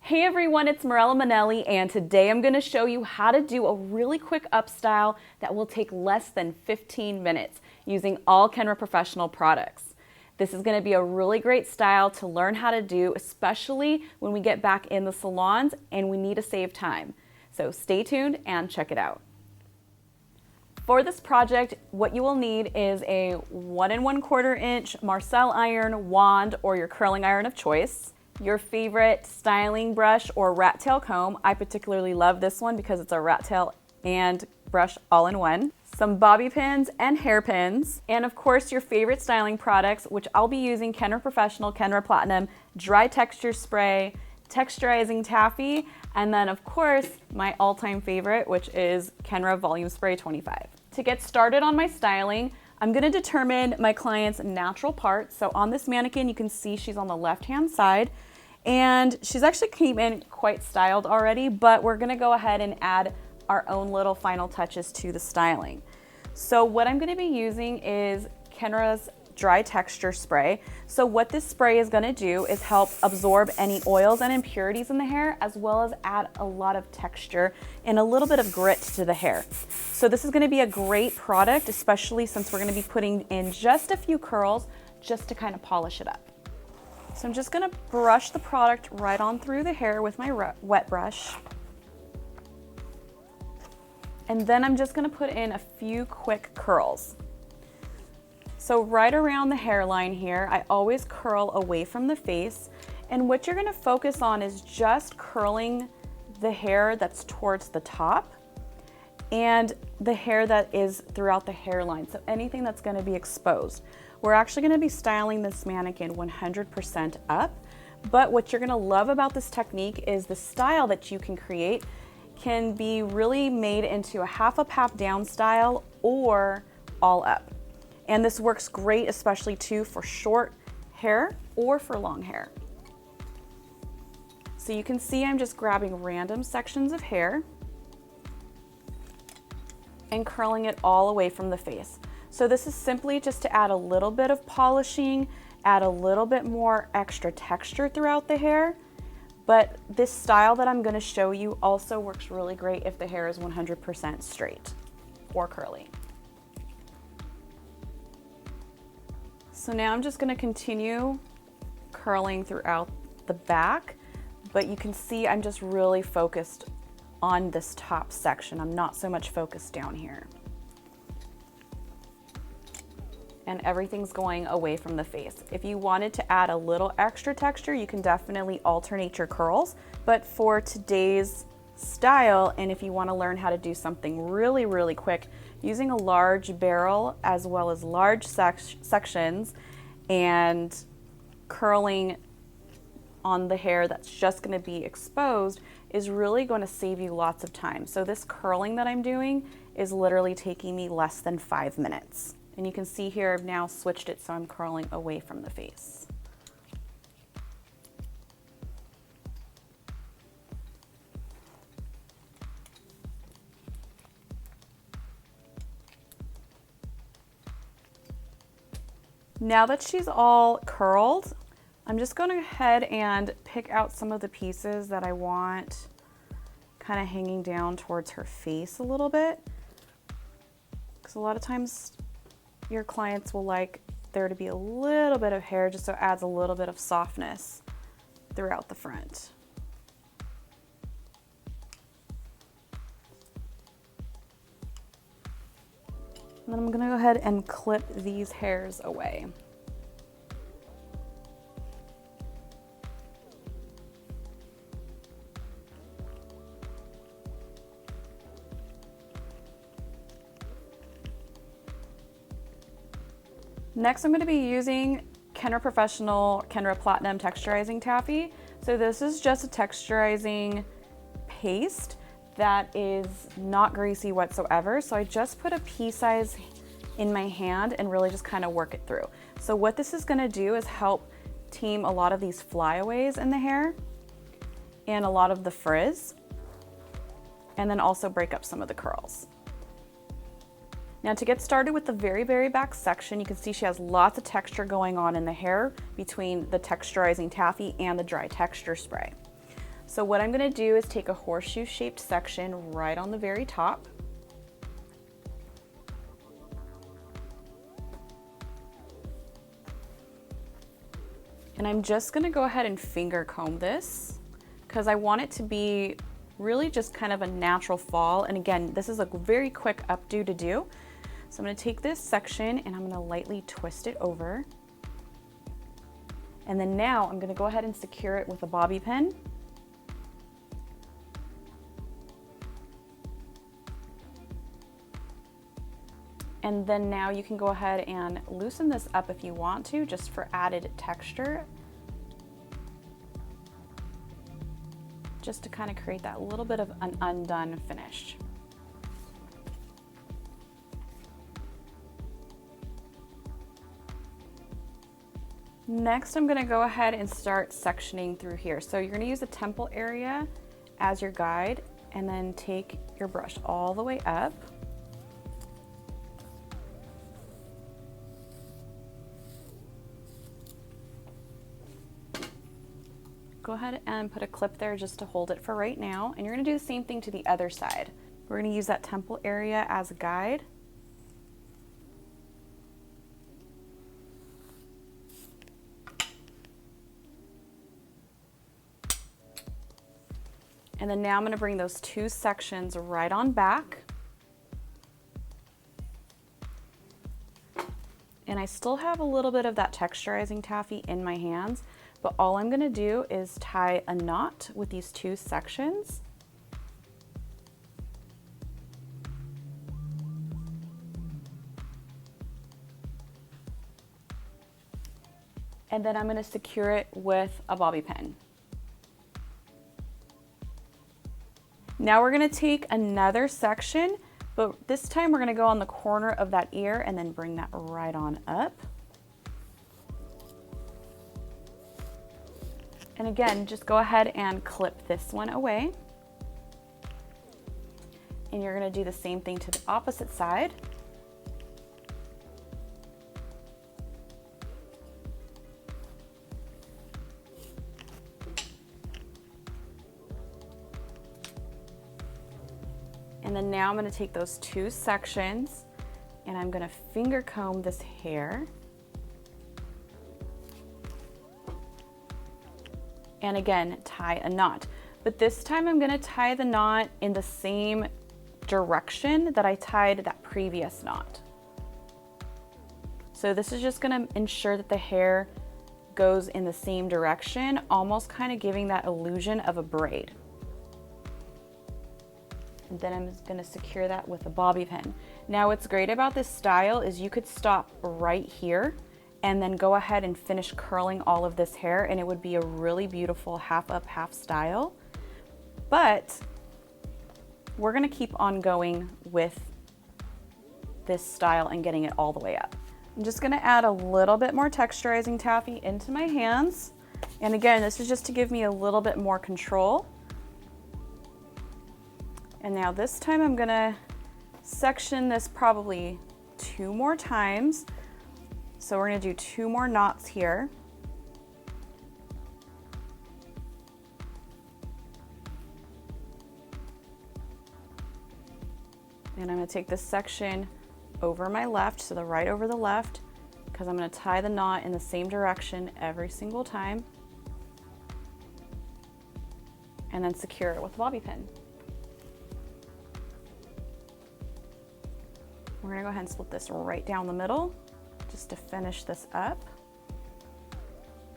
Hey everyone, it's Mirella Manelli, and today I'm going to show you how to do a really quick up style that will take less than 15 minutes using all Kenra Professional products. This is going to be a really great style to learn how to do, especially when we get back in the salons and we need to save time. So stay tuned and check it out. For this project, what you will need is a 1 1/4 inch Marcel iron, wand, or your curling iron of choice. Your favorite styling brush or rat tail comb. I particularly love this one because it's a rat tail and brush all in one. Some bobby pins and hairpins. And of course your favorite styling products, which I'll be using Kenra Professional, Kenra Platinum, Dry Texture Spray, Texturizing Taffy, and then of course my all-time favorite, which is Kenra Volume Spray 25. To get started on my styling, I'm going to determine my client's natural part. So on this mannequin, you can see she's on the left-hand side, and she's actually came in quite styled already, but we're going to go ahead and add our own little final touches to the styling. So what I'm going to be using is Kenra's Dry Texture Spray. So what this spray is going to do is help absorb any oils and impurities in the hair, as well as add a lot of texture and a little bit of grit to the hair. So this is going to be a great product, especially since we're going to be putting in just a few curls just to kind of polish it up. So I'm just going to brush the product right on through the hair with my wet brush. And then I'm just going to put in a few quick curls. So right around the hairline here, I always curl away from the face. And what you're going to focus on is just curling the hair that's towards the top and the hair that is throughout the hairline. So anything that's going to be exposed. We're actually going to be styling this mannequin 100% up. But what you're going to love about this technique is the style that you can create can be really made into a half up, half down style or all up. And this works great, especially too for short hair or for long hair. So you can see I'm just grabbing random sections of hair and curling it all away from the face. So this is simply just to add a little bit of polishing, add a little bit more extra texture throughout the hair. But this style that I'm going to show you also works really great if the hair is 100% straight or curly. So now I'm just going to continue curling throughout the back, but you can see I'm just really focused on this top section. I'm not so much focused down here. And everything's going away from the face. If you wanted to add a little extra texture, you can definitely alternate your curls, but for today's style, and if you want to learn how to do something really, really quick, using a large barrel as well as large sections and curling on the hair that's just going to be exposed is really going to save you lots of time. So this curling that I'm doing is literally taking me less than 5 minutes. And you can see here I've now switched it so I'm curling away from the face. Now that she's all curled, I'm just going to go ahead and pick out some of the pieces that I want kind of hanging down towards her face a little bit. Because a lot of times your clients will like there to be a little bit of hair just so it adds a little bit of softness throughout the front. And then I'm going to go ahead and clip these hairs away. Next, I'm going to be using Kenra Professional, Kenra Platinum Texturizing Taffy. So this is just a texturizing paste that is not greasy whatsoever. So I just put a pea size in my hand and really just kind of work it through. So what this is going to do is help team a lot of these flyaways in the hair and a lot of the frizz, and then also break up some of the curls. Now to get started with the very, very back section, you can see she has lots of texture going on in the hair between the texturizing taffy and the dry texture spray. So what I'm gonna do is take a horseshoe shaped section right on the very top. And I'm just gonna go ahead and finger comb this because I want it to be really just kind of a natural fall. And again, this is a very quick updo to do. So I'm gonna take this section and I'm gonna lightly twist it over. And then now I'm gonna go ahead and secure it with a bobby pin. And then now you can go ahead and loosen this up if you want to, just for added texture. Just to kind of create that little bit of an undone finish. Next, I'm gonna go ahead and start sectioning through here. So you're gonna use the temple area as your guide and then take your brush all the way up. Go ahead and put a clip there just to hold it for right now. And you're gonna do the same thing to the other side. We're gonna use that temple area as a guide. And then now I'm gonna bring those two sections right on back. And I still have a little bit of that texturizing taffy in my hands, but all I'm gonna do is tie a knot with these two sections. And then I'm gonna secure it with a bobby pin. Now we're gonna take another section, but this time we're gonna go on the corner of that ear and then bring that right on up. And again, just go ahead and clip this one away. And you're gonna do the same thing to the opposite side. And then now I'm gonna take those two sections and I'm gonna finger comb this hair. And again, tie a knot. But this time I'm gonna tie the knot in the same direction that I tied that previous knot. So this is just gonna ensure that the hair goes in the same direction, almost kind of giving that illusion of a braid. And then I'm just gonna secure that with a bobby pin. Now what's great about this style is you could stop right here and then go ahead and finish curling all of this hair and it would be a really beautiful half up, half style. But we're gonna keep on going with this style and getting it all the way up. I'm just gonna add a little bit more texturizing taffy into my hands. And again, this is just to give me a little bit more control. And now this time I'm gonna section this probably 2 more times. So we're gonna do 2 more knots here. And I'm gonna take this section over my left, so the right over the left, because I'm gonna tie the knot in the same direction every single time. And then secure it with a bobby pin. We're gonna go ahead and split this right down the middle just to finish this up.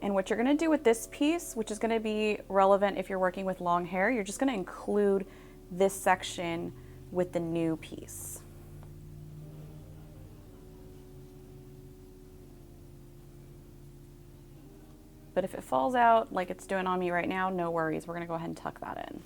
And what you're gonna do with this piece, which is gonna be relevant if you're working with long hair, you're just gonna include this section with the new piece. But if it falls out like it's doing on me right now, no worries, we're gonna go ahead and tuck that in.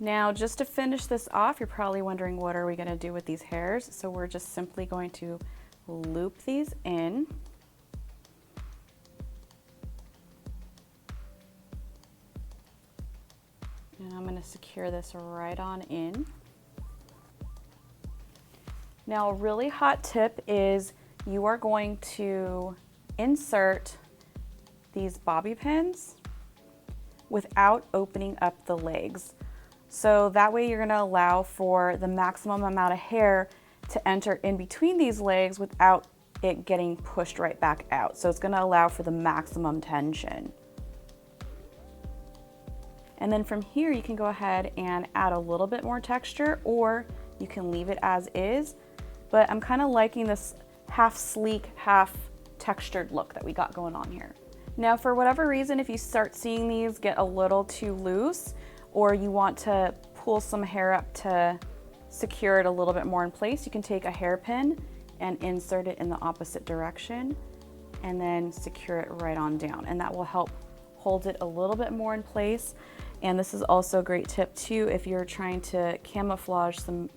Now, just to finish this off, you're probably wondering what are we gonna do with these hairs? So we're just simply going to loop these in. And I'm gonna secure this right on in. Now, a really hot tip is you are going to insert these bobby pins without opening up the legs. So that way you're gonna allow for the maximum amount of hair to enter in between these legs without it getting pushed right back out. So it's gonna allow for the maximum tension. And then from here, you can go ahead and add a little bit more texture, or you can leave it as is. But I'm kind of liking this half sleek, half textured look that we got going on here. Now, for whatever reason, if you start seeing these get a little too loose, or you want to pull some hair up to secure it a little bit more in place, you can take a hairpin and insert it in the opposite direction and then secure it right on down. And that will help hold it a little bit more in place. And this is also a great tip too if you're trying to camouflage some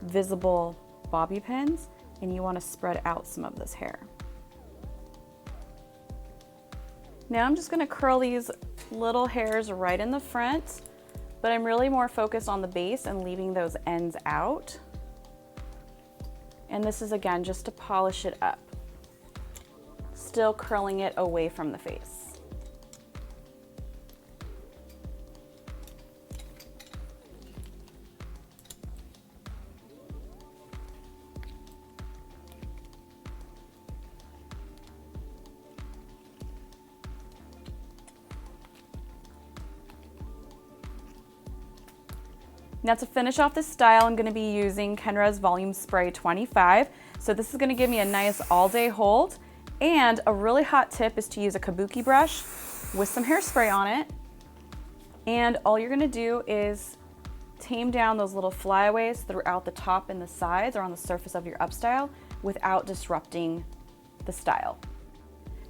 visible bobby pins and you want to spread out some of this hair. Now I'm just going to curl these little hairs right in the front, but I'm really more focused on the base and leaving those ends out. And this is again just to polish it up, still curling it away from the face. Now to finish off this style, I'm gonna be using Kenra's Volume Spray 25. So this is gonna give me a nice all-day hold. And a really hot tip is to use a kabuki brush with some hairspray on it. And all you're gonna do is tame down those little flyaways throughout the top and the sides or on the surface of your upstyle without disrupting the style.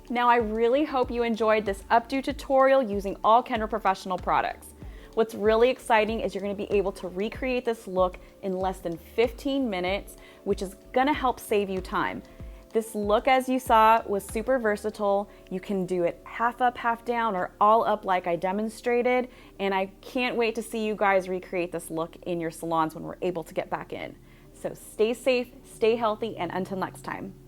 Now I really hope you enjoyed this updo tutorial using all Kenra Professional products. What's really exciting is you're gonna be able to recreate this look in less than 15 minutes, which is gonna help save you time. This look, as you saw, was super versatile. You can do it half up, half down, or all up like I demonstrated, and I can't wait to see you guys recreate this look in your salons when we're able to get back in. So stay safe, stay healthy, and until next time.